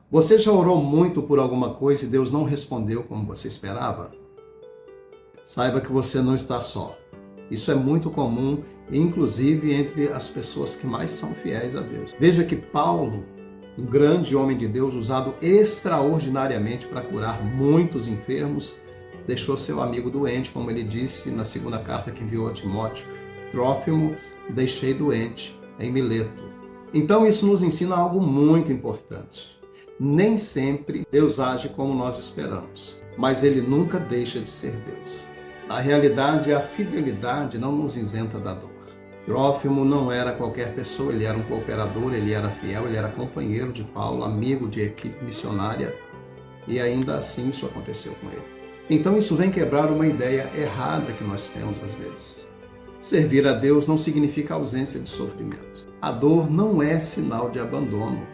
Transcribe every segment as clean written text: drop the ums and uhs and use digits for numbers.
Você já orou muito por alguma coisa e Deus não respondeu como você esperava? Saiba que você não está só. Isso é muito comum, inclusive entre as pessoas que mais são fiéis a Deus. Veja que Paulo, um grande homem de Deus, usado extraordinariamente para curar muitos enfermos, deixou seu amigo doente, como ele disse na segunda carta que enviou a Timóteo: Trófimo, deixei doente em Mileto. Então isso nos ensina algo muito importante. Nem sempre Deus age como nós esperamos, mas Ele nunca deixa de ser Deus. Na realidade, a fidelidade não nos isenta da dor. Trófimo não era qualquer pessoa, ele era um cooperador, ele era fiel, ele era companheiro de Paulo, amigo de equipe missionária, e ainda assim isso aconteceu com ele. Então isso vem quebrar uma ideia errada que nós temos às vezes. Servir a Deus não significa ausência de sofrimento. A dor não é sinal de abandono,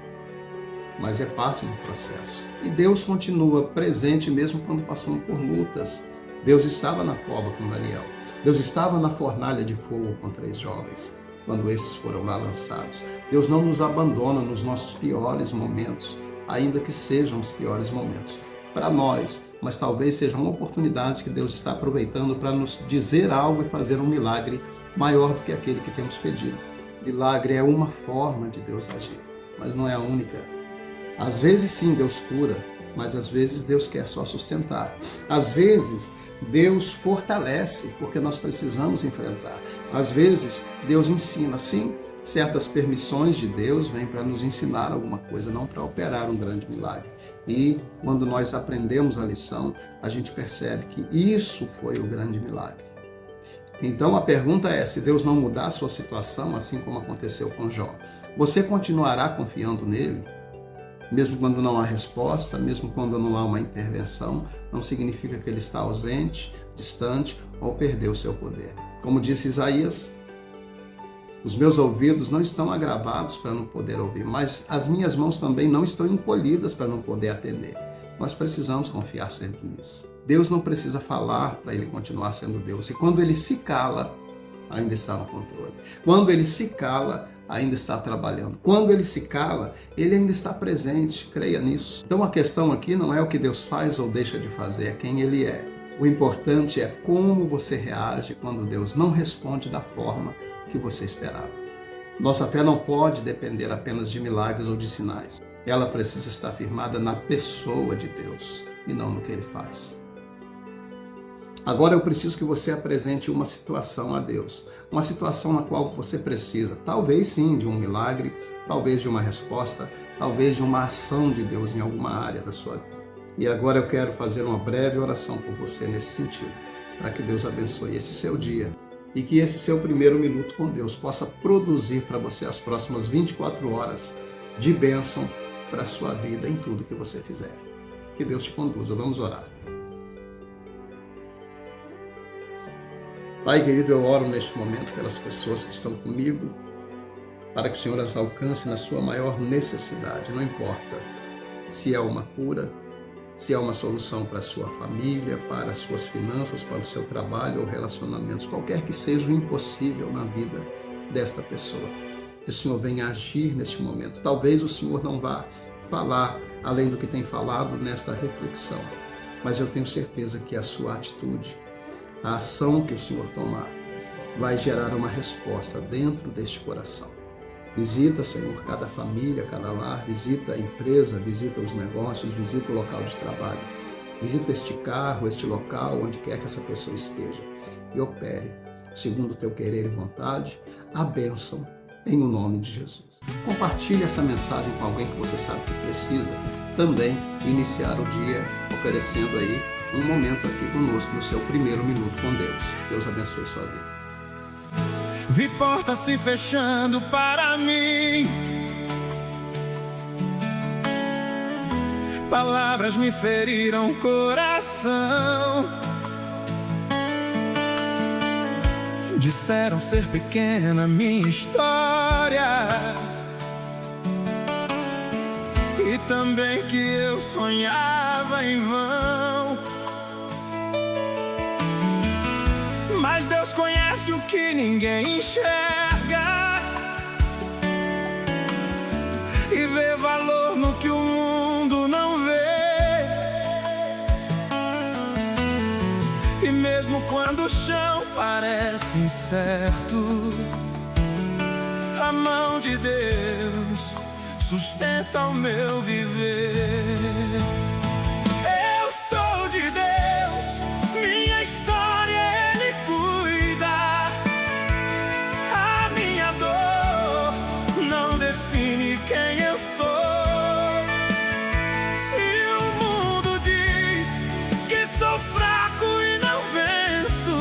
mas é parte do processo. E Deus continua presente mesmo quando passamos por lutas. Deus estava na cova com Daniel. Deus estava na fornalha de fogo com 3 jovens, quando estes foram lá lançados. Deus não nos abandona nos nossos piores momentos, ainda que sejam os piores momentos para nós, mas talvez sejam oportunidades que Deus está aproveitando para nos dizer algo e fazer um milagre maior do que aquele que temos pedido. Milagre é uma forma de Deus agir, mas não é a única. Às vezes sim, Deus cura, mas às vezes Deus quer só sustentar. Às vezes Deus fortalece, porque nós precisamos enfrentar. Às vezes Deus ensina, sim, certas permissões de Deus vêm para nos ensinar alguma coisa, não para operar um grande milagre. E quando nós aprendemos a lição, a gente percebe que isso foi o grande milagre. Então a pergunta é, se Deus não mudar a sua situação, assim como aconteceu com Jó, você continuará confiando nele? Mesmo quando não há resposta, mesmo quando não há uma intervenção, não significa que ele está ausente, distante ou perdeu o seu poder. Como disse Isaías, os meus ouvidos não estão agravados para não poder ouvir, mas as minhas mãos também não estão encolhidas para não poder atender. Nós precisamos confiar sempre nisso. Deus não precisa falar para ele continuar sendo Deus. E quando ele se cala, ainda está no controle. Quando ele se cala, ainda está trabalhando. Quando ele se cala, ele ainda está presente. Creia nisso. Então a questão aqui não é o que Deus faz ou deixa de fazer, é quem ele é. O importante é como você reage quando Deus não responde da forma que você esperava. Nossa fé não pode depender apenas de milagres ou de sinais. Ela precisa estar firmada na pessoa de Deus e não no que ele faz. Agora eu preciso que você apresente uma situação a Deus, uma situação na qual você precisa, talvez sim, de um milagre, talvez de uma resposta, talvez de uma ação de Deus em alguma área da sua vida. E agora eu quero fazer uma breve oração por você nesse sentido, para que Deus abençoe esse seu dia e que esse seu primeiro minuto com Deus possa produzir para você as próximas 24 horas de bênção para a sua vida em tudo que você fizer. Que Deus te conduza. Vamos orar. Pai querido, eu oro neste momento pelas pessoas que estão comigo, para que o Senhor as alcance na sua maior necessidade. Não importa se é uma cura, se é uma solução para a sua família, para as suas finanças, para o seu trabalho ou relacionamentos, qualquer que seja o impossível na vida desta pessoa. Que o Senhor venha agir neste momento. Talvez o Senhor não vá falar além do que tem falado nesta reflexão, mas eu tenho certeza que a sua atitude, a ação que o Senhor tomar, vai gerar uma resposta dentro deste coração. Visita, Senhor, cada família, cada lar, visita a empresa, visita os negócios, visita o local de trabalho, visita este carro, este local, onde quer que essa pessoa esteja, e opere, segundo o teu querer e vontade, a bênção em o nome de Jesus. Compartilhe essa mensagem com alguém que você sabe que precisa também iniciar o dia oferecendo aí um momento aqui conosco no seu primeiro minuto com Deus. Deus abençoe sua vida. Vi portas se fechando para mim, palavras me feriram o coração, disseram ser pequena minha história, e também que eu sonhava em vão. Mas Deus conhece o que ninguém enxerga e vê valor no que o mundo chão parece incerto, a mão de Deus sustenta o meu viver. Eu sou de Deus, minha história Ele cuida. A minha dor não define quem eu sou. Se o mundo diz que sou fraco e não venço,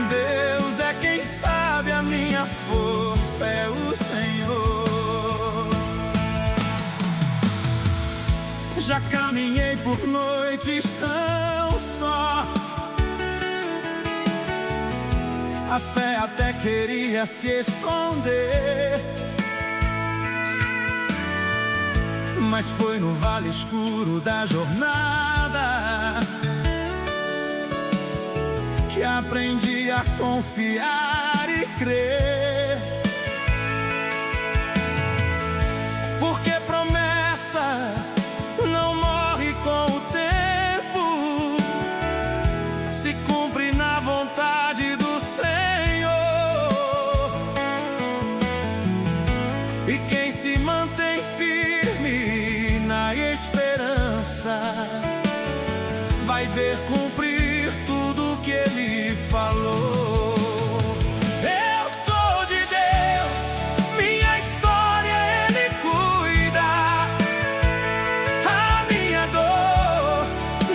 Deus é quem sabe, a minha força é o Senhor. Já caminhei por noites tão só, a fé até queria se esconder, mas foi no vale escuro da jornada que aprendi a confiar e crer. Porque promessa não morre com o tempo, se cumpre na vontade do Senhor. E quem se mantém firme na esperança vai ver cumprir tudo que Ele falou. Eu sou de Deus, minha história Ele cuida. A minha dor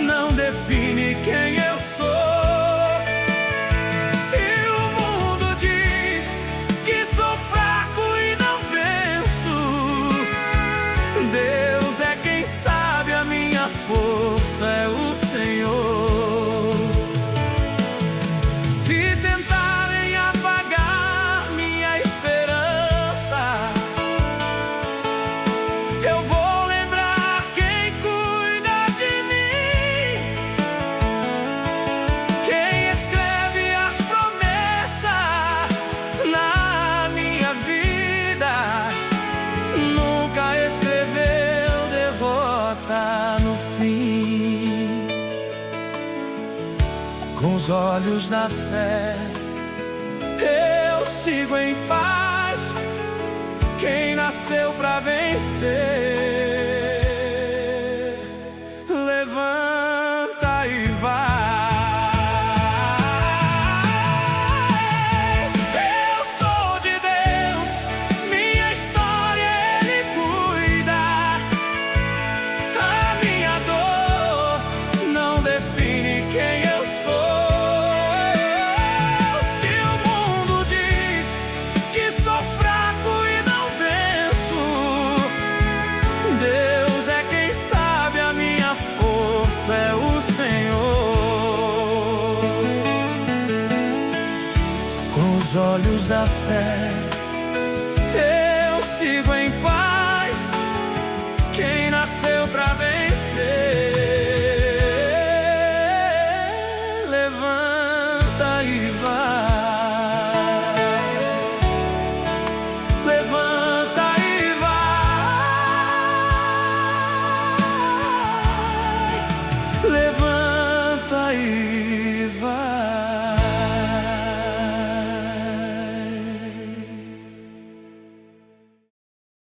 não define quem eu sou. Se o mundo diz que sou fraco e não venço, Deus é quem sabe, a minha força é o Senhor. Se tentarem apagar minha esperança, eu vou lembrar quem cuida de mim, quem escreve as promessas na minha vida, nunca escreveu derrota no fim. Com os olhos da fé eu sigo em paz, quem nasceu pra vencer, levanta e vai. Eu sou de Deus, minha história Ele cuida. A minha dor não define quem eu sou. Se o mundo diz que sou fraco e não venço, Deus é quem sabe, a minha força é o Senhor. Com os olhos da fé